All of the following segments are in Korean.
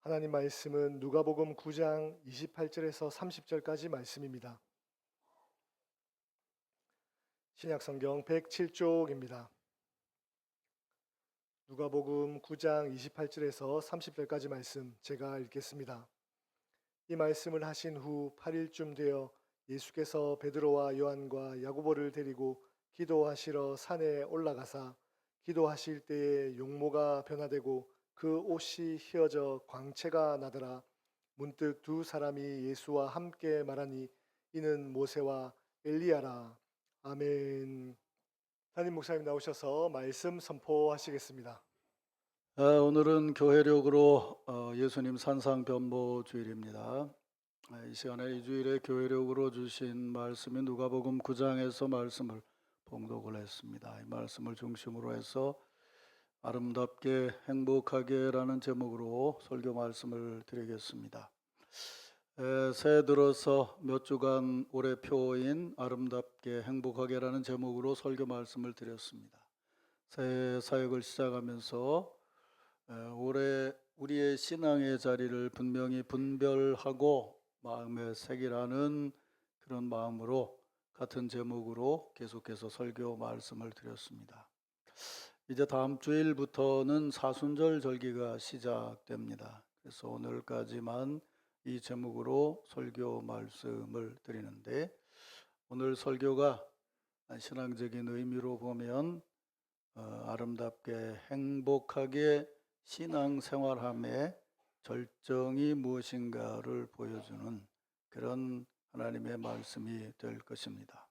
하나님 말씀은 누가복음 9장 28절에서 30절까지 말씀입니다. 신약성경 107쪽입니다. 누가복음 9장 28절에서 30절까지 말씀 제가 읽겠습니다. 이 말씀을 하신 후 8일쯤 되어 예수께서 베드로와 요한과 야고보를 데리고 기도하시러 산에 올라가사 기도하실 때에 용모가 변화되고 그 옷이 휘어져 광채가 나더라. 문득 두 사람이 예수와 함께 말하니 이는 모세와 엘리야라. 아멘. 담임 목사님 나오셔서 말씀 선포하시겠습니다. 오늘은 교회력으로 예수님 산상변모 주일입니다. 이 시간에 이 주일에 교회력으로 주신 말씀이 누가복음 9장에서 말씀을 봉독을 했습니다. 이 말씀을 중심으로 해서 아름답게 행복하게라는 제목으로 설교 말씀을 드리겠습니다. 새해 들어서 몇 주간 올해표인 아름답게 행복하게라는 제목으로 설교 말씀을 드렸습니다. 새해 사역을 시작하면서 올해 우리의 신앙의 자리를 분명히 분별하고 마음에 새기라는 그런 마음으로 같은 제목으로 계속해서 설교 말씀을 드렸습니다. 이제 다음 주일부터는 사순절 절기가 시작됩니다. 그래서 오늘까지만 이 제목으로 설교 말씀을 드리는데, 오늘 설교가 신앙적인 의미로 보면 아름답게 행복하게 신앙생활함의 절정이 무엇인가를 보여주는 그런 하나님의 말씀이 될 것입니다.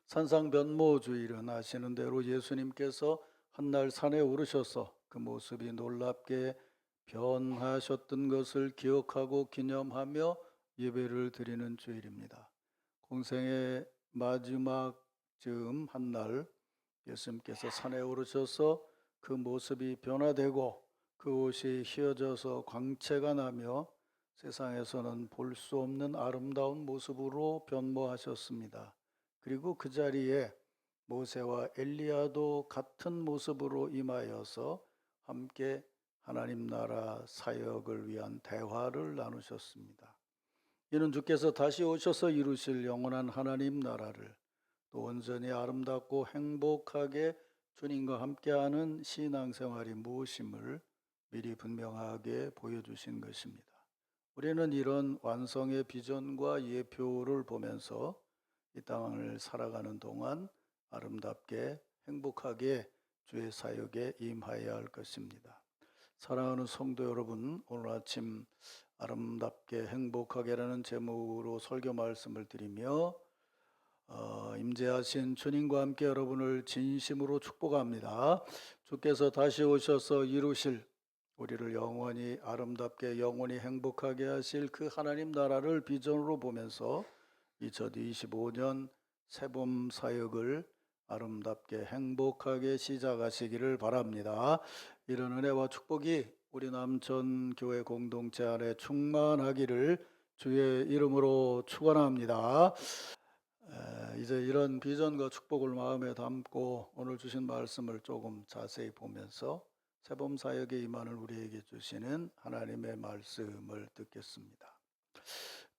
산상변모주일은 아시는 대로 예수님께서 한날 산에 오르셔서 그 모습이 놀랍게 변하셨던 것을 기억하고 기념하며 예배를 드리는 주일입니다. 공생의 마지막 즈음 한날 예수님께서 산에 오르셔서 그 모습이 변화되고 그 옷이 휘어져서 광채가 나며 세상에서는 볼 수 없는 아름다운 모습으로 변모하셨습니다. 그리고 그 자리에 모세와 엘리야도 같은 모습으로 임하여서 함께 하나님 나라 사역을 위한 대화를 나누셨습니다. 이는 주께서 다시 오셔서 이루실 영원한 하나님 나라를 또 온전히 아름답고 행복하게 주님과 함께하는 신앙생활이 무엇임을 미리 분명하게 보여주신 것입니다. 우리는 이런 완성의 비전과 예표를 보면서 이 땅을 살아가는 동안 아름답게 행복하게 주의 사역에 임하여야 할 것입니다. 사랑하는 성도 여러분, 오늘 아침 아름답게 행복하게라는 제목으로 설교 말씀을 드리며 임재하신 주님과 함께 여러분을 진심으로 축복합니다. 주께서 다시 오셔서 이루실 우리를 영원히 아름답게 영원히 행복하게 하실 그 하나님 나라를 비전으로 보면서 2025년 새봄 사역을 아름답게 행복하게 시작하시기를 바랍니다. 이런 은혜와 축복이 우리 남천 교회 공동체 안에 충만하기를 주의 이름으로 축원합니다. 이제 이런 비전과 축복을 마음에 담고 오늘 주신 말씀을 조금 자세히 보면서 새봄 사역에 임하는 우리에게 주시는 하나님의 말씀을 듣겠습니다.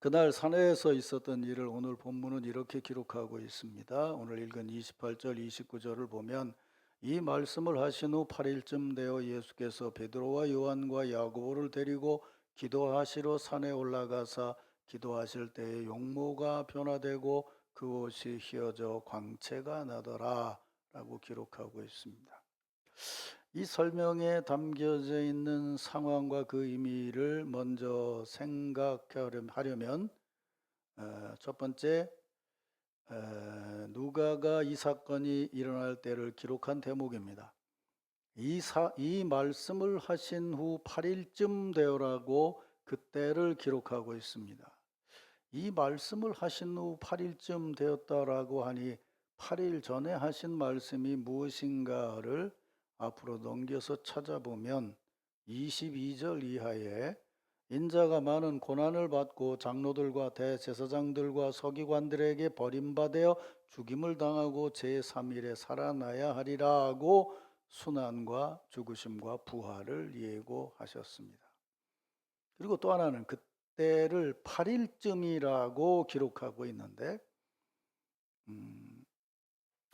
그날 산에서 있었던 일을 오늘 본문은 이렇게 기록하고 있습니다. 오늘 읽은 28절 29절을 보면 이 말씀을 하신 후 8일쯤 되어 예수께서 베드로와 요한과 야고보를 데리고 기도하시러 산에 올라가사 기도하실 때에 용모가 변화되고 그 옷이 휘어져 광채가 나더라 라고 기록하고 있습니다. 이 설명에 담겨져 있는 상황과 그 의미를 먼저 생각하려면 첫 번째, 누가가 이 사건이 일어날 때를 기록한 대목입니다. 이 말씀을 하신 후 8일쯤 되어라고 그때를 기록하고 있습니다. 이 말씀을 하신 후 8일쯤 되었다라고 하니 8일 전에 하신 말씀이 무엇인가를 앞으로 넘겨서 찾아보면 22절 이하에 인자가 많은 고난을 받고 장로들과 대제사장들과 서기관들에게 버림받아 죽임을 당하고 제3일에 살아나야 하리라 하고 순환과 죽으심과 부활을 예고하셨습니다. 그리고 또 하나는 그때를 8일쯤이라고 기록하고 있는데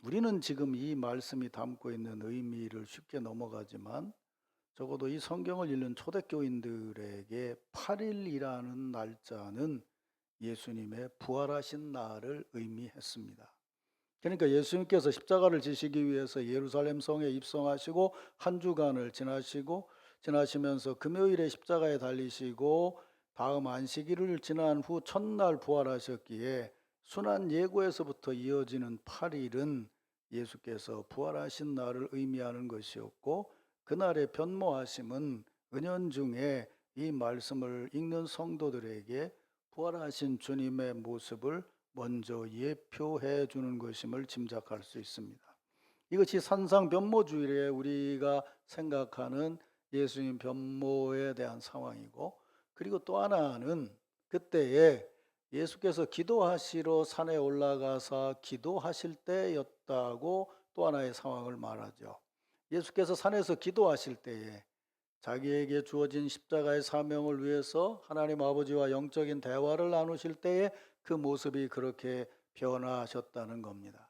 우리는 지금 이 말씀이 담고 있는 의미를 쉽게 넘어가지만 적어도 이 성경을 읽는 초대교인들에게 8일이라는 날짜는 예수님의 부활하신 날을 의미했습니다. 그러니까 예수님께서 십자가를 지시기 위해서 예루살렘 성에 입성하시고 한 주간을 지나시면서 금요일에 십자가에 달리시고 다음 안식일을 지난 후 첫날 부활하셨기에 순환 예고에서부터 이어지는 8일은 예수께서 부활하신 날을 의미하는 것이었고, 그날의 변모하심은 은연중에 이 말씀을 읽는 성도들에게 부활하신 주님의 모습을 먼저 예표해 주는 것임을 짐작할 수 있습니다. 이것이 산상 변모주일에 우리가 생각하는 예수님 변모에 대한 상황이고, 그리고 또 하나는 그때에 예수께서 기도하시러 산에 올라가서 기도하실 때였다고 또 하나의 상황을 말하죠. 예수께서 산에서 기도하실 때에 자기에게 주어진 십자가의 사명을 위해서 하나님 아버지와 영적인 대화를 나누실 때에 그 모습이 그렇게 변화하셨다는 겁니다.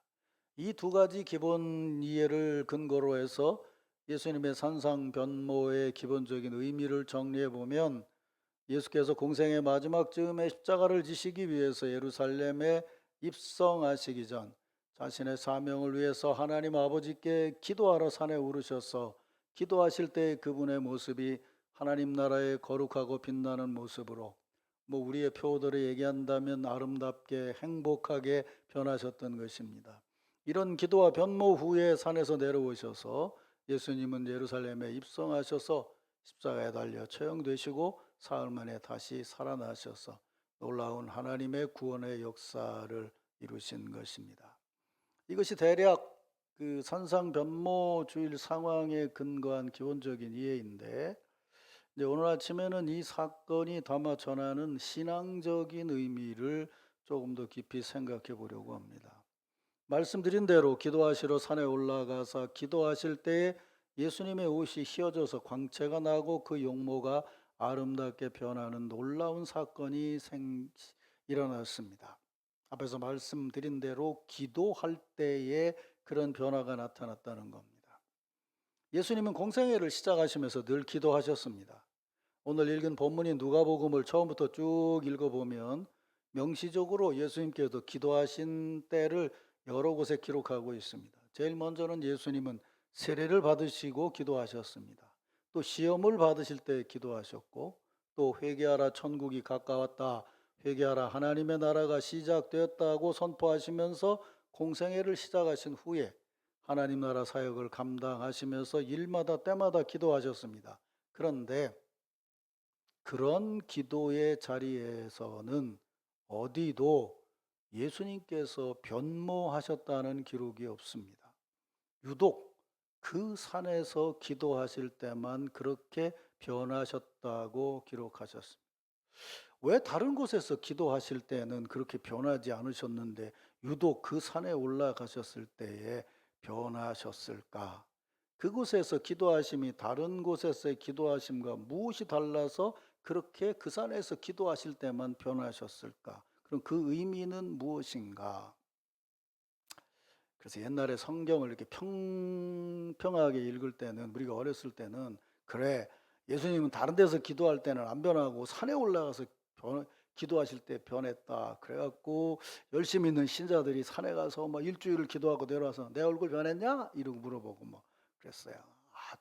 이 두 가지 기본 이해를 근거로 해서 예수님의 산상 변모의 기본적인 의미를 정리해 보면, 예수께서 공생의 마지막 즈음에 십자가를 지시기 위해서 예루살렘에 입성하시기 전 자신의 사명을 위해서 하나님 아버지께 기도하러 산에 오르셔서 기도하실 때 그분의 모습이 하나님 나라의 거룩하고 빛나는 모습으로, 우리의 표어대로 얘기한다면 아름답게 행복하게 변하셨던 것입니다. 이런 기도와 변모 후에 산에서 내려오셔서 예수님은 예루살렘에 입성하셔서 십자가에 달려 처형되시고 사흘 만에 다시 살아나셔서 놀라운 하나님의 구원의 역사를 이루신 것입니다. 이것이 대략 그 산상 변모 주일 상황에 근거한 기본적인 이해인데, 이제 오늘 아침에는 이 사건이 담아 전하는 신앙적인 의미를 조금 더 깊이 생각해 보려고 합니다. 말씀드린 대로 기도하시러 산에 올라가서 기도하실 때에 예수님의 옷이 휘어져서 광채가 나고 그 용모가 아름답게 변하는 놀라운 사건이 일어났습니다. 앞에서 말씀드린 대로 기도할 때에 그런 변화가 나타났다는 겁니다. 예수님은 공생애를 시작하시면서 늘 기도하셨습니다. 오늘 읽은 본문인 누가복음을 처음부터 쭉 읽어보면 명시적으로 예수님께서 기도하신 때를 여러 곳에 기록하고 있습니다. 제일 먼저는 예수님은 세례를 받으시고 기도하셨습니다. 또 시험을 받으실 때 기도하셨고, 또 회개하라 천국이 가까웠다, 회개하라 하나님의 나라가 시작되었다고 선포하시면서 공생애를 시작하신 후에 하나님 나라 사역을 감당하시면서 일마다 때마다 기도하셨습니다. 그런데 그런 기도의 자리에서는 어디도 예수님께서 변모하셨다는 기록이 없습니다. 유독 그 산에서 기도하실 때만 그렇게 변하셨다고 기록하셨습니다. 왜 다른 곳에서 기도하실 때는 그렇게 변하지 않으셨는데 유독 그 산에 올라가셨을 때에 변하셨을까? 그곳에서 기도하심이 다른 곳에서의 기도하심과 무엇이 달라서 그렇게 그 산에서 기도하실 때만 변하셨을까? 그럼 그 의미는 무엇인가? 그래서 옛날에 성경을 이렇게 평평하게 읽을 때는, 우리가 어렸을 때는, 그래, 예수님은 다른 데서 기도할 때는 안 변하고 산에 올라가서 기도하실 때 변했다. 그래갖고 열심히 있는 신자들이 산에 가서 막 일주일을 기도하고 내려와서 내 얼굴 변했냐? 이러고 물어보고 뭐 그랬어요.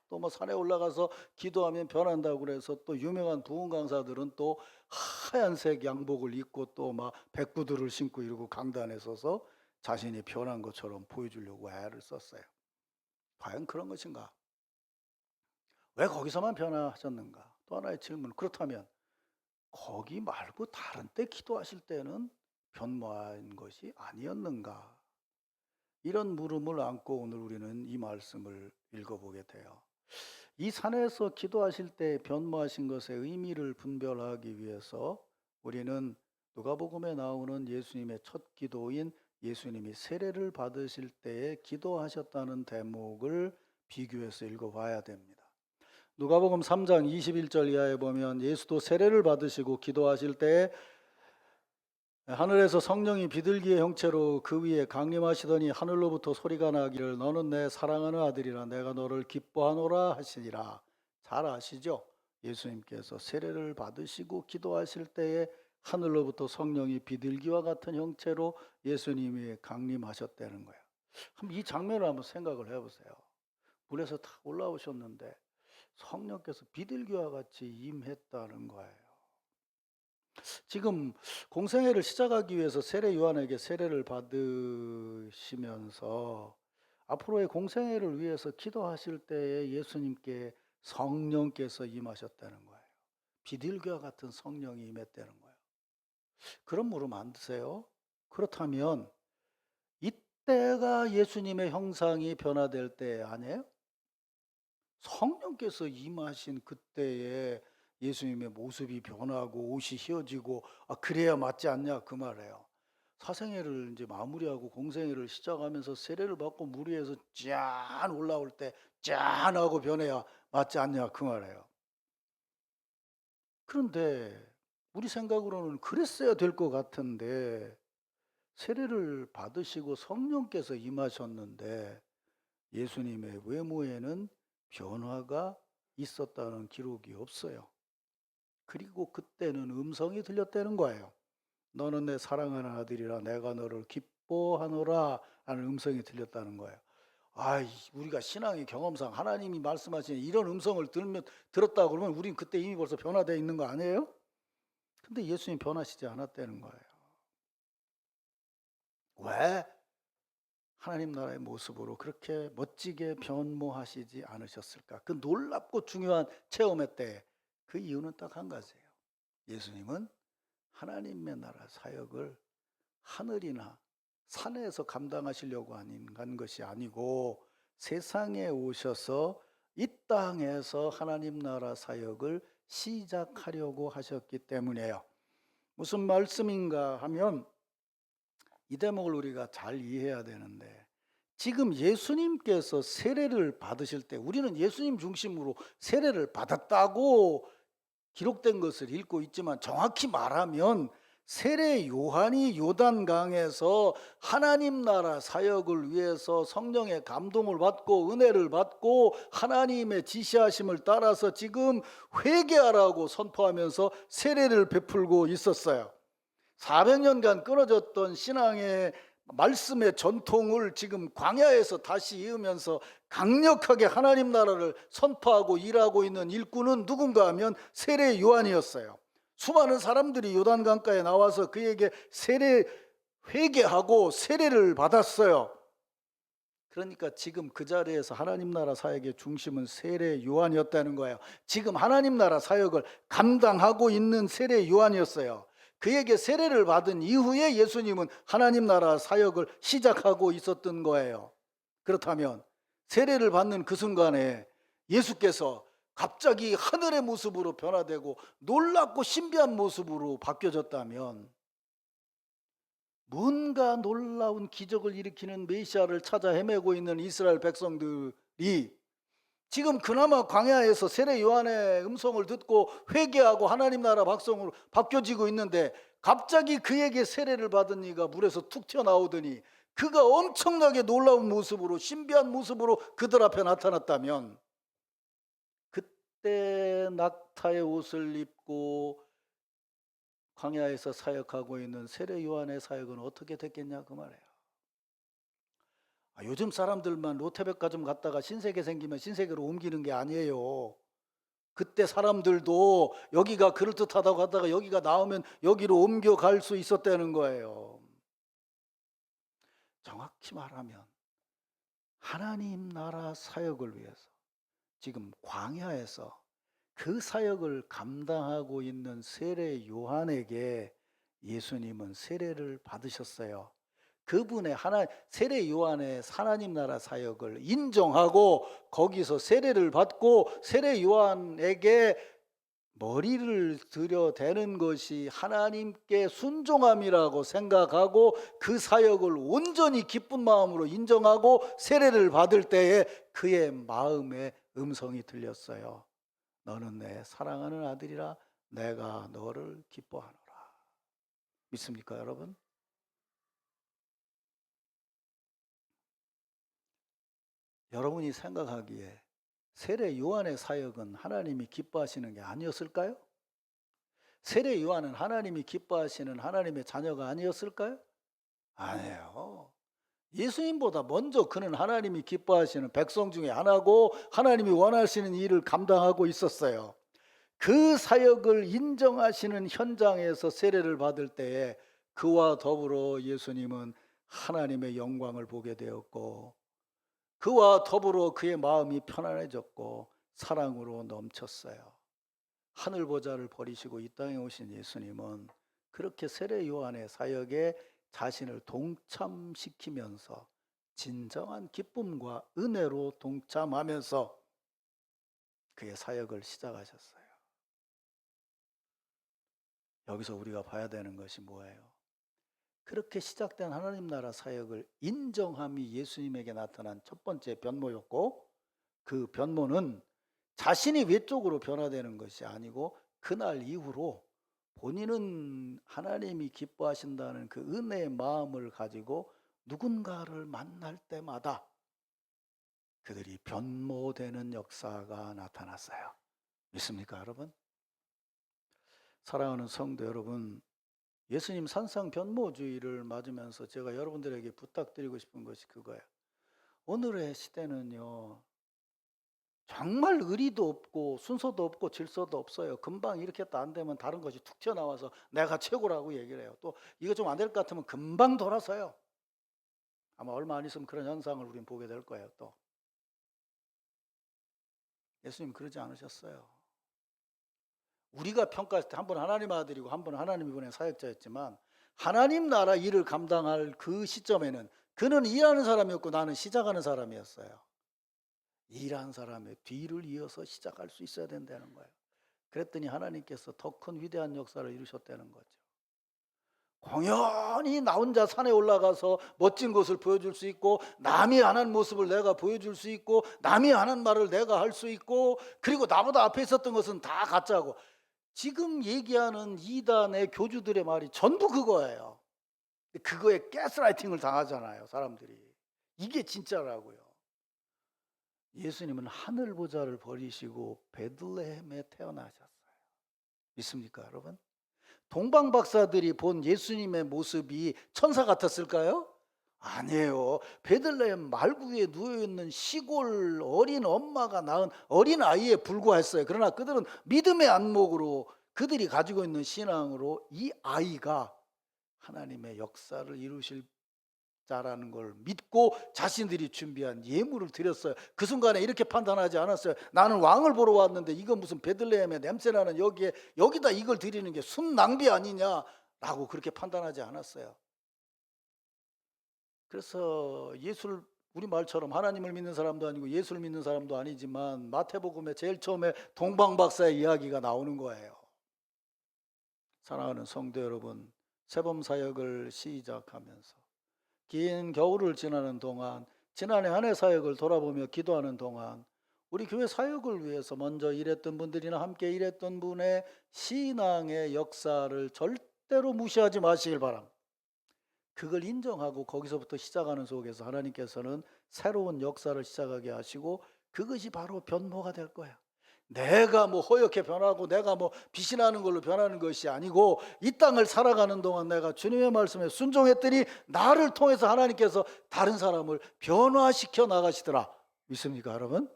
또 뭐 산에 올라가서 기도하면 변한다고 그래서 또 유명한 부흥 강사들은 또 하얀색 양복을 입고 또 막 백구두를 신고 이러고 강단에 서서 자신이 변한 것처럼 보여주려고 애를 썼어요. 과연 그런 것인가? 왜 거기서만 변화하셨는가? 또 하나의 질문. 그렇다면 거기 말고 다른 때 기도하실 때는 변모한 것이 아니었는가? 이런 물음을 안고 오늘 우리는 이 말씀을 읽어보게 돼요. 이 산에서 기도하실 때 변모하신 것의 의미를 분별하기 위해서 우리는 누가복음에 나오는 예수님의 첫 기도인 예수님이 세례를 받으실 때에 기도하셨다는 대목을 비교해서 읽어봐야 됩니다. 누가복음 3장 21절 이하에 보면 예수도 세례를 받으시고 기도하실 때에 하늘에서 성령이 비둘기의 형체로 그 위에 강림하시더니 하늘로부터 소리가 나기를 너는 내 사랑하는 아들이라 내가 너를 기뻐하노라 하시니라. 잘 아시죠? 예수님께서 세례를 받으시고 기도하실 때에 하늘로부터 성령이 비둘기와 같은 형체로 예수님이 강림하셨다는 거예요. 이 장면을 한번 생각을 해보세요. 물에서 탁 올라오셨는데 성령께서 비둘기와 같이 임했다는 거예요. 지금 공생애를 시작하기 위해서 세례 요한에게 세례를 받으시면서 앞으로의 공생애를 위해서 기도하실 때에 예수님께 성령께서 임하셨다는 거예요. 비둘기와 같은 성령이 임했다는 거예요. 그런 물음 안 드세요? 그렇다면 이때가 예수님의 형상이 변화될 때 아니에요? 성령께서 임하신 그때에 예수님의 모습이 변하고 옷이 휘어지고 그래야 맞지 않냐 그 말이에요. 사생애를 이제 마무리하고 공생애를 시작하면서 세례를 받고 물 위에서 짠 올라올 때 짠하고 변해야 맞지 않냐 그 말이에요. 그런데 우리 생각으로는 그랬어야 될 것 같은데 세례를 받으시고 성령께서 임하셨는데 예수님의 외모에는 변화가 있었다는 기록이 없어요. 그리고 그때는 음성이 들렸다는 거예요. 너는 내 사랑하는 아들이라 내가 너를 기뻐하노라 하는 음성이 들렸다는 거예요. 우리가 신앙의 경험상 하나님이 말씀하신 이런 음성을 들었다 그러면 우린 그때 이미 벌써 변화되어 있는 거 아니에요? 근데 예수님 변하시지 않았다는 거예요. 왜? 하나님 나라의 모습으로 그렇게 멋지게 변모하시지 않으셨을까? 그 놀랍고 중요한 체험의 때 그 이유는 딱 한 가지예요. 예수님은 하나님의 나라 사역을 하늘이나 산에서 감당하시려고 간 것이 아니고 세상에 오셔서 이 땅에서 하나님 나라 사역을 시작하려고 하셨기 때문이에요. 무슨 말씀인가 하면 이 대목을 우리가 잘 이해해야 되는데 지금 예수님께서 세례를 받으실 때 우리는 예수님 중심으로 세례를 받았다고 기록된 것을 읽고 있지만 정확히 말하면 세례 요한이 요단강에서 하나님 나라 사역을 위해서 성령의 감동을 받고 은혜를 받고 하나님의 지시하심을 따라서 지금 회개하라고 선포하면서 세례를 베풀고 있었어요. 400년간 끊어졌던 신앙의 말씀의 전통을 지금 광야에서 다시 이으면서 강력하게 하나님 나라를 선포하고 일하고 있는 일꾼은 누군가 하면 세례 요한이었어요. 수많은 사람들이 요단강가에 나와서 그에게 회개하고 세례를 받았어요. 그러니까 지금 그 자리에서 하나님 나라 사역의 중심은 세례 요한이었다는 거예요. 지금 하나님 나라 사역을 감당하고 있는 세례 요한이었어요. 그에게 세례를 받은 이후에 예수님은 하나님 나라 사역을 시작하고 있었던 거예요. 그렇다면 세례를 받는 그 순간에 예수께서 갑자기 하늘의 모습으로 변화되고 놀랍고 신비한 모습으로 바뀌어졌다면 뭔가 놀라운 기적을 일으키는 메시아를 찾아 헤매고 있는 이스라엘 백성들이 지금 그나마 광야에서 세례 요한의 음성을 듣고 회개하고 하나님 나라 백성으로 바뀌어지고 있는데 갑자기 그에게 세례를 받은 이가 물에서 툭 튀어나오더니 그가 엄청나게 놀라운 모습으로 신비한 모습으로 그들 앞에 나타났다면 그때 낙타의 옷을 입고 광야에서 사역하고 있는 세례 요한의 사역은 어떻게 됐겠냐 그 말이에요. 요즘 사람들만 롯데백화점 갔다가 신세계 생기면 신세계로 옮기는 게 아니에요. 그때 사람들도 여기가 그럴듯하다고 하다가 여기가 나오면 여기로 옮겨갈 수 있었다는 거예요. 정확히 말하면 하나님 나라 사역을 위해서 지금 광야에서 그 사역을 감당하고 있는 세례 요한에게 예수님은 세례를 받으셨어요. 그분의 세례 요한의 하나님 나라 사역을 인정하고 거기서 세례를 받고 세례 요한에게 머리를 들여대는 것이 하나님께 순종함이라고 생각하고 그 사역을 온전히 기쁜 마음으로 인정하고 세례를 받을 때에 그의 마음에 음성이 들렸어요. 너는 내 사랑하는 아들이라 내가 너를 기뻐하노라. 믿습니까, 여러분? 여러분이 생각하기에 세례 요한의 사역은 하나님이 기뻐하시는 게 아니었을까요? 세례 요한은 하나님이 기뻐하시는 하나님의 자녀가 아니었을까요? 아니에요. 예수님보다 먼저 그는 하나님이 기뻐하시는 백성 중에 하나고 하나님이 원하시는 일을 감당하고 있었어요. 그 사역을 인정하시는 현장에서 세례를 받을 때에 그와 더불어 예수님은 하나님의 영광을 보게 되었고, 그와 더불어 그의 마음이 편안해졌고 사랑으로 넘쳤어요. 하늘 보좌를 버리시고 이 땅에 오신 예수님은 그렇게 세례 요한의 사역에 자신을 동참시키면서 진정한 기쁨과 은혜로 동참하면서 그의 사역을 시작하셨어요. 여기서 우리가 봐야 되는 것이 뭐예요? 그렇게 시작된 하나님 나라 사역을 인정함이 예수님에게 나타난 첫 번째 변모였고, 그 변모는 자신이 외적으로 변화되는 것이 아니고 그날 이후로 본인은 하나님이 기뻐하신다는 그 은혜의 마음을 가지고 누군가를 만날 때마다 그들이 변모되는 역사가 나타났어요. 믿습니까, 여러분? 사랑하는 성도 여러분, 예수님 산상 변모주의를 맞으면서 제가 여러분들에게 부탁드리고 싶은 것이 그거예요. 오늘의 시대는요, 정말 의리도 없고 순서도 없고 질서도 없어요. 금방 이렇게 했다 안 되면 다른 것이 툭 튀어나와서 내가 최고라고 얘기를 해요. 또 이거 좀 안 될 것 같으면 금방 돌아서요. 아마 얼마 안 있으면 그런 현상을 우리는 보게 될 거예요. 또 예수님 그러지 않으셨어요. 우리가 평가했을 때 한 분 하나님 아들이고 한 분 하나님이 보낸 사역자였지만, 하나님 나라 일을 감당할 그 시점에는 그는 일하는 사람이었고 나는 시작하는 사람이었어요. 일한 사람의 뒤를 이어서 시작할 수 있어야 된다는 거예요. 그랬더니 하나님께서 더 큰 위대한 역사를 이루셨다는 거죠. 공연히 나 혼자 산에 올라가서 멋진 것을 보여줄 수 있고, 남이 안 한 모습을 내가 보여줄 수 있고, 남이 안 한 말을 내가 할 수 있고, 그리고 나보다 앞에 있었던 것은 다 가짜고, 지금 얘기하는 이단의 교주들의 말이 전부 그거예요. 그거에 가스라이팅을 당하잖아요, 사람들이. 이게 진짜라고요. 예수님은 하늘 보좌를 버리시고 베들레헴에 태어나셨어요. 믿습니까, 여러분? 동방 박사들이 본 예수님의 모습이 천사 같았을까요? 아니에요. 베들레헴 말구에 누워있는 시골 어린 엄마가 낳은 어린 아이에 불과했어요. 그러나 그들은 믿음의 안목으로, 그들이 가지고 있는 신앙으로 이 아이가 하나님의 역사를 이루실 자라는 걸 믿고 자신들이 준비한 예물을 드렸어요. 그 순간에 이렇게 판단하지 않았어요. 나는 왕을 보러 왔는데 이건 무슨 베들레헴의 냄새나는 여기다 이걸 드리는 게 순 낭비 아니냐라고 그렇게 판단하지 않았어요. 그래서 예수를, 우리 말처럼 하나님을 믿는 사람도 아니고 예수를 믿는 사람도 아니지만 마태복음에 제일 처음에 동방박사의 이야기가 나오는 거예요. 사랑하는 성도 여러분, 세범 사역을 시작하면서 긴 겨울을 지나는 동안, 지난해 한 해 사역을 돌아보며 기도하는 동안 우리 교회 사역을 위해서 먼저 일했던 분들이나 함께 일했던 분의 신앙의 역사를 절대로 무시하지 마시길 바랍니다. 그걸 인정하고 거기서부터 시작하는 속에서 하나님께서는 새로운 역사를 시작하게 하시고 그것이 바로 변모가 될 거예요. 내가 뭐 허옇게 변하고 내가 뭐 빛이 나는 걸로 변하는 것이 아니고, 이 땅을 살아가는 동안 내가 주님의 말씀에 순종했더니 나를 통해서 하나님께서 다른 사람을 변화시켜 나가시더라. 믿습니까, 여러분?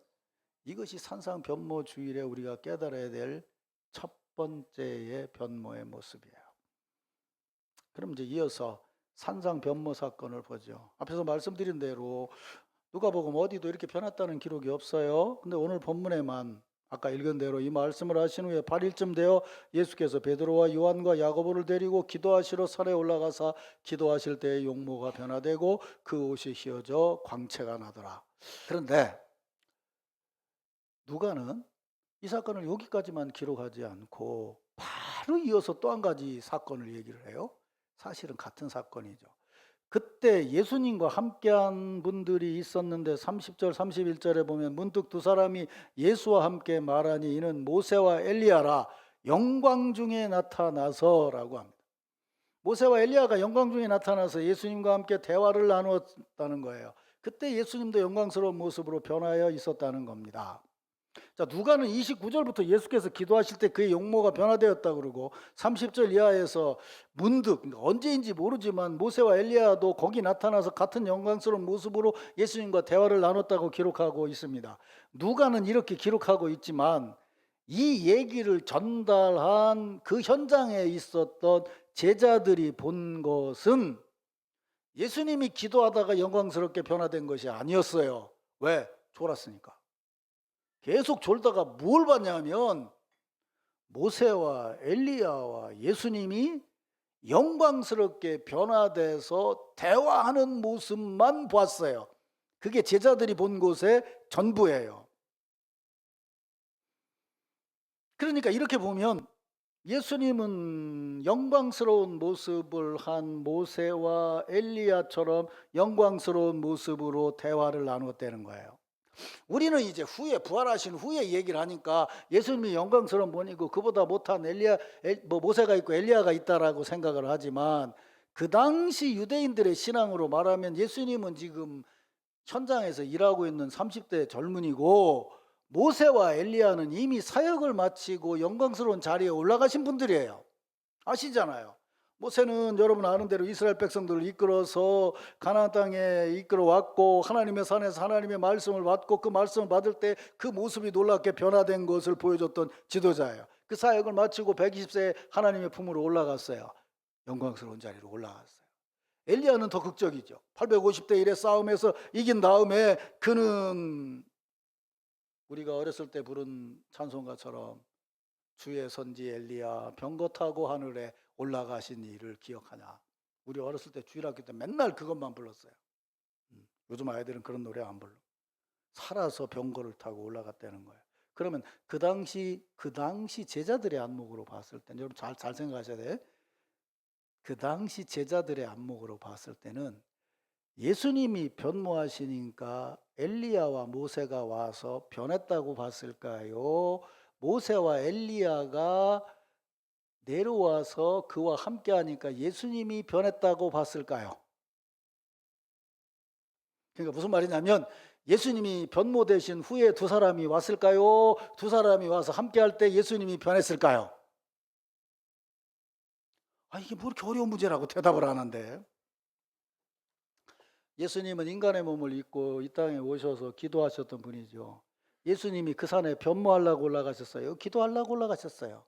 이것이 산상 변모주일에 우리가 깨달아야 될 첫 번째의 변모의 모습이에요. 그럼 이제 이어서 산상 변모 사건을 보죠. 앞에서 말씀드린 대로 누가복음 어디도 이렇게 변했다는 기록이 없어요. 근데 오늘 본문에만 아까 읽은 대로 이 말씀을 하신 후에 8일쯤 되어 예수께서 베드로와 요한과 야고보를 데리고 기도하시러 산에 올라가사 기도하실 때에 용모가 변화되고 그 옷이 휘어져 광채가 나더라. 그런데 누가는 이 사건을 여기까지만 기록하지 않고 바로 이어서 또 한 가지 사건을 얘기를 해요. 사실은 같은 사건이죠. 그때 예수님과 함께한 분들이 있었는데 30절 31절에 보면 문득 두 사람이 예수와 함께 말하니 이는 모세와 엘리야라 영광 중에 나타나서라고 합니다. 모세와 엘리야가 영광 중에 나타나서 예수님과 함께 대화를 나누었다는 거예요. 그때 예수님도 영광스러운 모습으로 변하여 있었다는 겁니다. 자, 누가는 29절부터 예수께서 기도하실 때 그의 용모가 변화되었다 그러고 30절 이하에서 문득, 언제인지 모르지만 모세와 엘리야도 거기 나타나서 같은 영광스러운 모습으로 예수님과 대화를 나눴다고 기록하고 있습니다. 누가는 이렇게 기록하고 있지만 이 얘기를 전달한 그 현장에 있었던 제자들이 본 것은 예수님이 기도하다가 영광스럽게 변화된 것이 아니었어요. 왜? 졸았으니까. 계속 졸다가 뭘 봤냐면 모세와 엘리야와 예수님이 영광스럽게 변화돼서 대화하는 모습만 봤어요. 그게 제자들이 본 것의 전부예요. 그러니까 이렇게 보면 예수님은 영광스러운 모습을 한 모세와 엘리야처럼 영광스러운 모습으로 대화를 나누었다는 거예요. 우리는 이제 후에 부활하신 후에 얘기를 하니까 예수님이 영광스러운 분이고 그보다 못한 모세가 있고 엘리야가 있다라고 생각을 하지만 그 당시 유대인들의 신앙으로 말하면 예수님은 지금 현장에서 일하고 있는 30대 젊은이고 모세와 엘리야는 이미 사역을 마치고 영광스러운 자리에 올라가신 분들이에요. 아시잖아요. 모세는 여러분 아는 대로 이스라엘 백성들을 이끌어서 가나안 땅에 이끌어왔고 하나님의 산에서 하나님의 말씀을 받고 그 말씀을 받을 때 그 모습이 놀랍게 변화된 것을 보여줬던 지도자예요. 그 사역을 마치고 120세에 하나님의 품으로 올라갔어요. 영광스러운 자리로 올라갔어요. 엘리야는 더 극적이죠. 850대 1의 싸움에서 이긴 다음에 그는 우리가 어렸을 때 부른 찬송가처럼 주의 선지 엘리야 병거 타고 하늘에 올라가신 일을 기억하냐. 우리 어렸을 때 주일학교 때 맨날 그것만 불렀어요. 요즘 아이들은 그런 노래 안 불러. 살아서 병거를 타고 올라갔다는 거예요. 그러면 그 당시 제자들의 안목으로 봤을 때 여러분 잘 생각하셔야 돼. 그 당시 제자들의 안목으로 봤을 때는 예수님이 변모하시니까 엘리야와 모세가 와서 변했다고 봤을까요? 모세와 엘리야가 내려와서 그와 함께 하니까 예수님이 변했다고 봤을까요? 그러니까 무슨 말이냐면 예수님이 변모되신 후에 두 사람이 왔을까요? 두 사람이 와서 함께 할 때 예수님이 변했을까요? 이게 뭐 이렇게 어려운 문제라고 대답을 하는데 예수님은 인간의 몸을 입고 이 땅에 오셔서 기도하셨던 분이죠. 예수님이 그 산에 변모하려고 올라가셨어요? 기도하려고 올라가셨어요?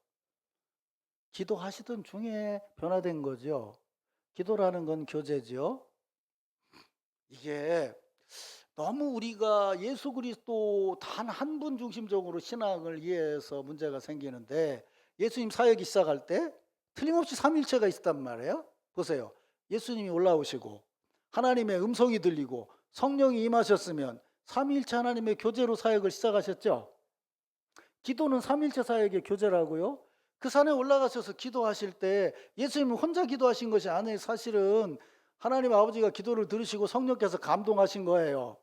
기도하시던 중에 변화된 거죠. 기도라는 건 교제죠. 이게 너무 우리가 예수 그리스도 단 한 분 중심적으로 신앙을 이해해서 문제가 생기는데 예수님 사역이 시작할 때 틀림없이 삼위일체가 있었단 말이에요. 보세요. 예수님이 올라오시고 하나님의 음성이 들리고 성령이 임하셨으면 삼위일체 하나님의 교제로 사역을 시작하셨죠. 기도는 삼위일체 사역의 교제라고요. 그 산에 올라가셔서 기도하실 때 예수님은 혼자 기도하신 것이 아니에요. 사실은 하나님 아버지가 기도를 들으시고 성령께서 감동하신 거예요.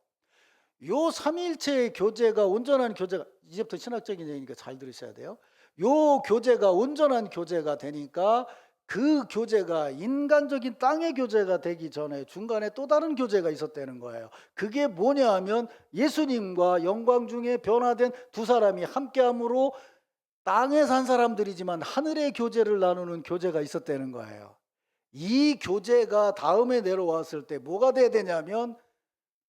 요 삼위일체의 교제가 온전한 교제가 이제부터 신학적인 얘기니까 잘 들으셔야 돼요. 요 교제가 온전한 교제가 되니까 그 교제가 인간적인 땅의 교제가 되기 전에 중간에 또 다른 교제가 있었다는 거예요. 그게 뭐냐 하면 예수님과 영광 중에 변화된 두 사람이 함께함으로 땅에 산 사람들이지만 하늘의 교제를 나누는 교제가 있었다는 거예요. 이 교제가 다음에 내려왔을 때 뭐가 돼야 되냐면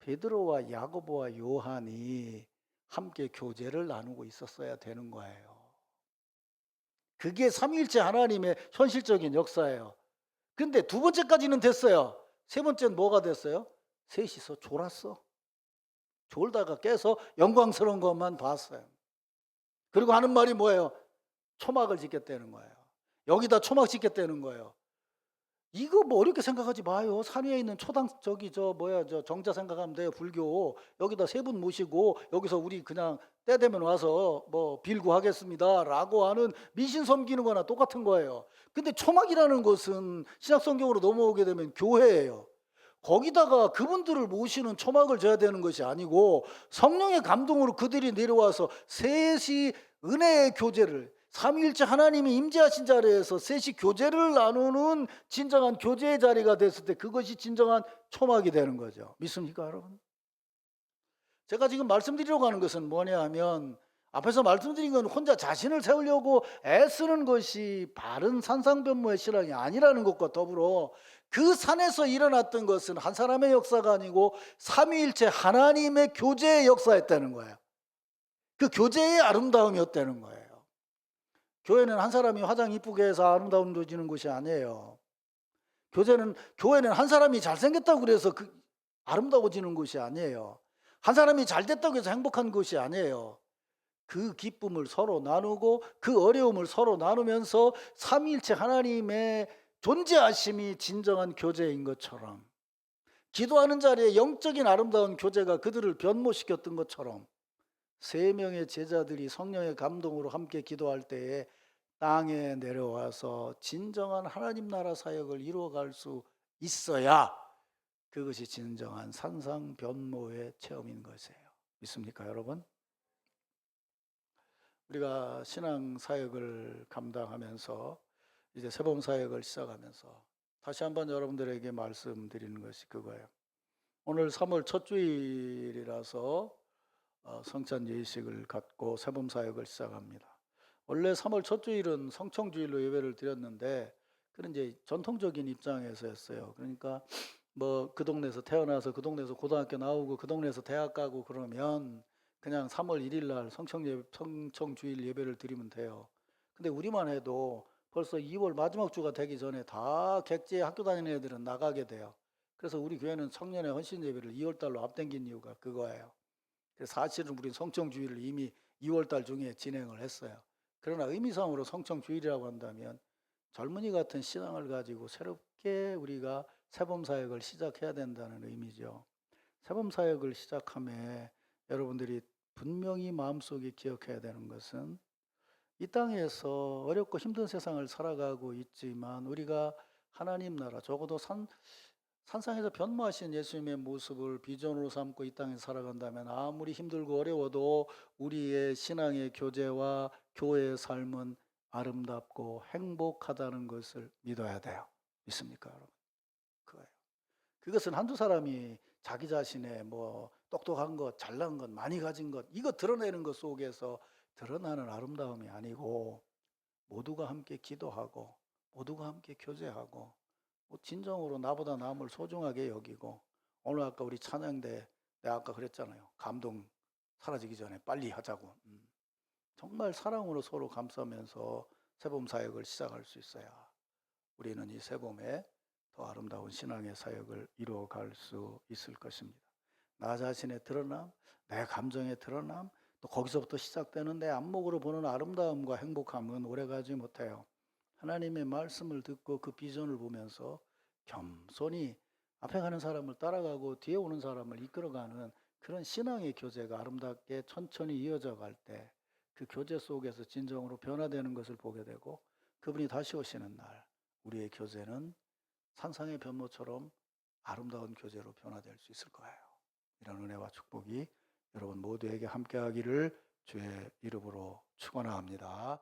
베드로와 야고보와 요한이 함께 교제를 나누고 있었어야 되는 거예요. 그게 삼위일체 하나님의 현실적인 역사예요. 근데 두 번째까지는 됐어요. 세 번째는 뭐가 됐어요? 셋이서 졸았어. 졸다가 깨서 영광스러운 것만 봤어요. 그리고 하는 말이 뭐예요? 초막을 짓겠다는 거예요. 여기다 초막 짓겠다는 거예요. 이거 뭐 어렵게 생각하지 마요. 산 위에 있는 초당 정자 생각하면 돼요. 불교 여기다 세 분 모시고 여기서 우리 그냥 때 되면 와서 뭐 빌고 하겠습니다라고 하는 미신 섬기는 거나 똑같은 거예요. 근데 초막이라는 것은 신약 성경으로 넘어오게 되면 교회예요. 거기다가 그분들을 모시는 초막을 줘야 되는 것이 아니고 성령의 감동으로 그들이 내려와서 셋이 은혜의 교제를, 삼위일체 하나님이 임재하신 자리에서 셋이 교제를 나누는 진정한 교제의 자리가 됐을 때 그것이 진정한 초막이 되는 거죠. 믿습니까, 여러분? 제가 지금 말씀드리려고 하는 것은 뭐냐 하면, 앞에서 말씀드린 건 혼자 자신을 세우려고 애쓰는 것이 바른 산상변모의 신앙이 아니라는 것과 더불어 그 산에서 일어났던 것은 한 사람의 역사가 아니고 삼위일체 하나님의 교제의 역사였다는 거예요. 그 교제의 아름다움이었다는 거예요. 교회는 한 사람이 화장 이쁘게 해서 아름다워지는 곳이 아니에요. 교회는 한 사람이 잘생겼다고 그래서 아름다워지는 곳이 아니에요. 한 사람이 잘됐다고 해서 행복한 것이 아니에요. 그 기쁨을 서로 나누고 그 어려움을 서로 나누면서 삼위일체 하나님의 존재하심이 진정한 교제인 것처럼, 기도하는 자리에 영적인 아름다운 교제가 그들을 변모시켰던 것처럼, 세 명의 제자들이 성령의 감동으로 함께 기도할 때에 땅에 내려와서 진정한 하나님 나라 사역을 이루어갈 수 있어야 그것이 진정한 산상변모의 체험인 것이에요. 믿습니까, 여러분? 우리가 신앙 사역을 감당하면서 이제 세범 사역을 시작하면서 다시 한번 여러분들에게 말씀드리는 것이 그거예요. 오늘 3월 첫 주일이라서 성찬 예식을 갖고 세범 사역을 시작합니다. 원래 3월 첫 주일은 성청주일로 예배를 드렸는데 그런 이제 전통적인 입장에서 했어요. 그러니까 뭐 그 동네에서 태어나서 그 동네에서 고등학교 나오고 그 동네에서 대학 가고 그러면 그냥 3월 1일 날 성청주일 예배를 드리면 돼요. 근데 우리만 해도 벌써 2월 마지막 주가 되기 전에 다 객지에 학교 다니는 애들은 나가게 돼요. 그래서 우리 교회는 청년의 헌신 예배를 2월 달로 앞당긴 이유가 그거예요. 그래서 사실은 우리 성청주일을 이미 2월 달 중에 진행을 했어요. 그러나 의미상으로 성청주일이라고 한다면 젊은이 같은 신앙을 가지고 새롭게 우리가 세범사역을 시작해야 된다는 의미죠. 세범사역을 시작함에 여러분들이 분명히 마음속에 기억해야 되는 것은 이 땅에서 어렵고 힘든 세상을 살아가고 있지만 우리가 하나님 나라, 적어도 산상에서 변모하신 예수님의 모습을 비전으로 삼고 이 땅에 살아간다면 아무리 힘들고 어려워도 우리의 신앙의 교제와 교회의 삶은 아름답고 행복하다는 것을 믿어야 돼요. 믿습니까, 여러분? 그거예요. 그것은 한두 사람이 자기 자신의 뭐 똑똑한 것, 잘난 것, 많이 가진 것, 이거 드러내는 것 속에서 드러나는 아름다움이 아니고, 모두가 함께 기도하고 모두가 함께 교제하고 진정으로 나보다 남을 소중하게 여기고, 오늘 아까 우리 찬양대 내가 아까 그랬잖아요. 감동 사라지기 전에 빨리 하자고. 정말 사랑으로 서로 감싸면서 세범 사역을 시작할 수 있어야 우리는 이 세범에 더 아름다운 신앙의 사역을 이루어갈 수 있을 것입니다. 나 자신의 드러남, 내 감정의 드러남, 또 거기서부터 시작되는 내 안목으로 보는 아름다움과 행복함은 오래가지 못해요. 하나님의 말씀을 듣고 그 비전을 보면서 겸손히 앞에 가는 사람을 따라가고 뒤에 오는 사람을 이끌어가는 그런 신앙의 교제가 아름답게 천천히 이어져 갈 때 그 교제 속에서 진정으로 변화되는 것을 보게 되고, 그분이 다시 오시는 날 우리의 교제는 산상의 변모처럼 아름다운 교제로 변화될 수 있을 거예요. 이런 은혜와 축복이 여러분 모두에게 함께하기를 주의 이름으로 축원합니다.